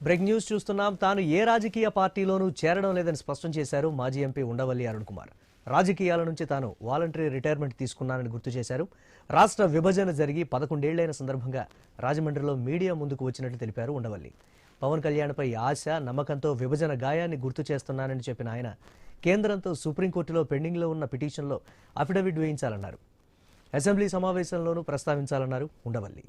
Break news చూస్తున్నాం. తాను ఏ రాజకీయ పార్టీలోనూ చేరడం లేదని స్పష్టం చేశారు మాజీ ఎంపీ ఉండవల్లి అరుణ్ కుమార్. రాజకీయాల నుంచి తాను వాలంటరీ రిటైర్మెంట్ తీసుకున్నానని గుర్తు చేశారు. రాష్ట్ర విభజన జరిగి 11 ఏళ్లైన సందర్భంగా రాజమండ్రిలో మీడియా ముందుకు వచ్చినట్లు తెలిపారు ఉండవల్లి. పవన్ కళ్యాణ్పై ఆశ, నమ్మకంతో విభజన గాయాన్ని గుర్తు చేస్తున్నానని చెప్పిన ఆయన కేంద్రంతో సుప్రీంకోర్టులో పెండింగ్లో ఉన్న పిటిషన్లో అఫిడవిట్ వేయించాలన్నారు. అసెంబ్లీ సమావేశంలోనూ ప్రస్తావించాలన్నారు ఉండవల్లి.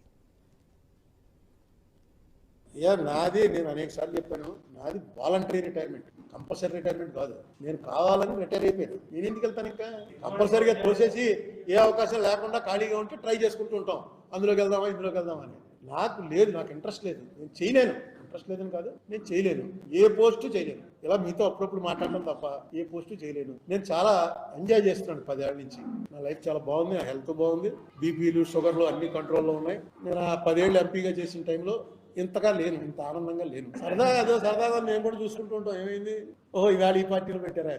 నాది నేను అనేక సార్లు చెప్పాను, నాది వాలంటరీ రిటైర్మెంట్, కంపల్సరీ రిటైర్మెంట్ కాదు. నేను కావాలని రిటైర్ అయిపోయాను. నేను ఎందుకు వెళ్తాను? ఇంకా కంపల్సరీగా తోసేసి ఏ అవకాశం లేకుండా ఖాళీగా ఉంటే ట్రై చేసుకుంటూ ఉంటాం, అందులోకి వెళ్దామా ఇందులోకి వెళ్దామని. నాకు లేదు, నాకు ఇంట్రెస్ట్ లేదు, నేను చేయలేను. ఇంట్రెస్ట్ లేదని కాదు, నేను చేయలేను, ఏ పోస్టు చేయలేను. ఇలా మీతో అప్పుడప్పుడు మాట్లాడడం తప్ప ఏ పోస్టు చేయలేను. నేను చాలా ఎంజాయ్ చేస్తున్నాను 10 ఏళ్ల నుంచి. నా లైఫ్ చాలా బాగుంది, నా హెల్త్ బాగుంది, బీపీలు షుగర్లు అన్ని కంట్రోల్లో ఉన్నాయి. నేను ఆ 10 ఏళ్ళు ఎంపీగా చేసిన టైంలో ఇంతగా లేను, ఇంత ఆనందంగా లేను. సరదాగా మేము కూడా చూసుకుంటూ ఉంటాం, ఏమైంది, ఓహో ఇవాళ ఈ పార్టీలో పెట్టారా.